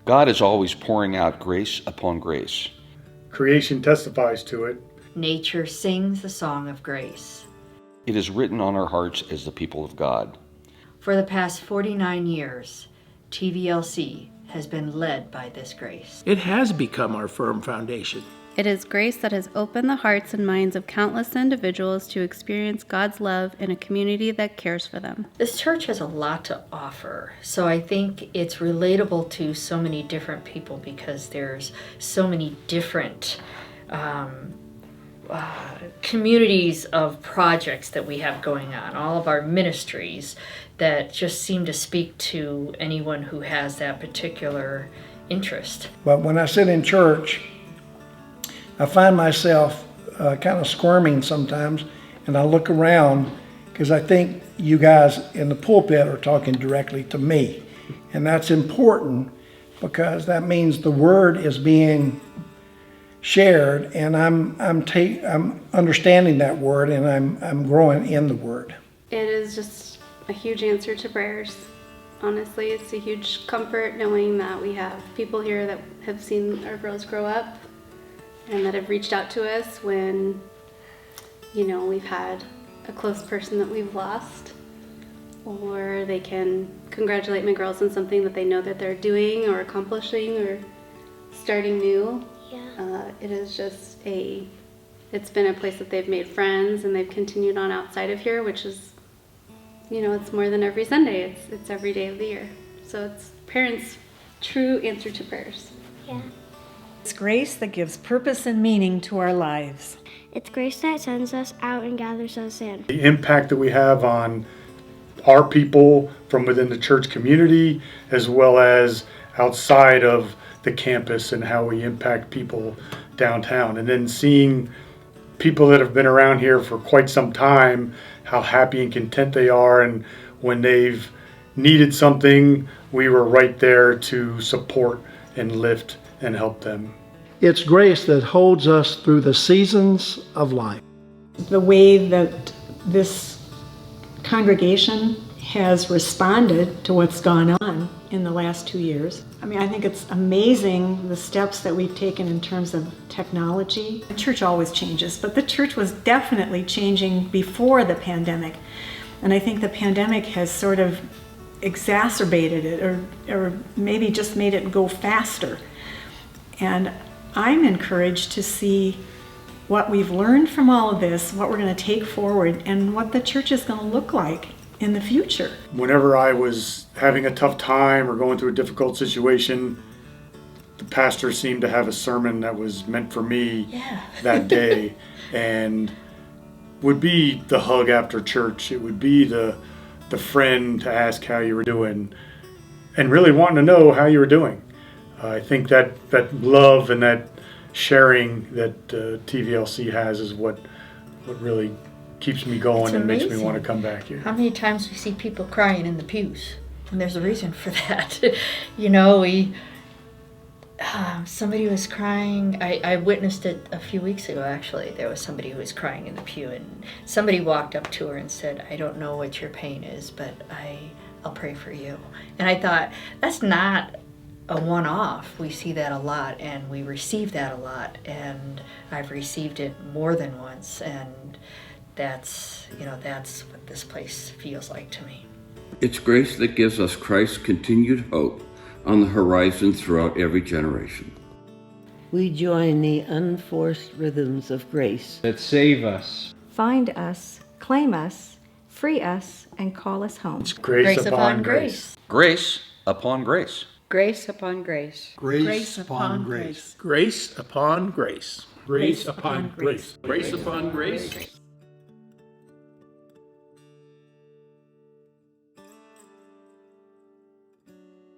God is always pouring out grace upon grace. Creation testifies to it. Nature sings the song of grace. It is written on our hearts as the people of God. For the past 49 years, TVLC has been led by this grace. It has become our firm foundation. It is grace that has opened the hearts and minds of countless individuals to experience God's love in a community that cares for them. This church has a lot to offer, so I think it's relatable to so many different people because there's so many different communities of projects that we have going on, all of our ministries that just seem to speak to anyone who has that particular interest. But when I sit in church, I find myself kind of squirming sometimes, and I look around because I think you guys in the pulpit are talking directly to me. And that's important because that means the word is being shared, and I'm understanding that word, and I'm growing in the word. It is just a huge answer to prayers. Honestly, it's a huge comfort knowing that we have people here that have seen our girls grow up and that have reached out to us when, we've had a close person that we've lost, or they can congratulate my girls on something that they know that they're doing or accomplishing or starting new. It is just it's been a place that they've made friends and they've continued on outside of here, which is, it's more than every Sunday. It's every day of the year. So it's parents' true answer to prayers. Yeah. It's grace that gives purpose and meaning to our lives. It's grace that sends us out and gathers us in. The impact that we have on our people from within the church community, as well as outside of the campus, and how we impact people downtown. And then seeing people that have been around here for quite some time, how happy and content they are, and when they've needed something, we were right there to support and lift and help them. It's grace that holds us through the seasons of life. The way that this congregation has responded to what's gone on in the last 2 years. I think it's amazing the steps that we've taken in terms of technology. The church always changes, but the church was definitely changing before the pandemic. And I think the pandemic has sort of exacerbated it, or maybe just made it go faster. And I'm encouraged to see what we've learned from all of this, what we're going to take forward, and what the church is going to look like in the future. Whenever I was having a tough time or going through a difficult situation, the pastor seemed to have a sermon that was meant for me that day, and would be the hug after church. It would be the friend to ask how you were doing, and really wanting to know how you were doing. I think that love and that sharing that TVLC has is what really keeps me going and makes me want to come back here. How many times we see people crying in the pews, and there's a reason for that. Somebody was crying. I witnessed it a few weeks ago, actually. There was somebody who was crying in the pew, and somebody walked up to her and said, "I don't know what your pain is, but I'll pray for you." And I thought, that's not a one-off. We see that a lot, and we receive that a lot, and I've received it more than once, and that's what this place feels like to me. It's grace that gives us Christ's continued hope on the horizon throughout every generation. We join the unforced rhythms of grace that save us, find us, claim us, free us, and call us home. It's grace upon grace. Grace upon grace. Grace upon grace. Grace upon grace. Grace upon grace. Grace upon grace. Grace upon grace.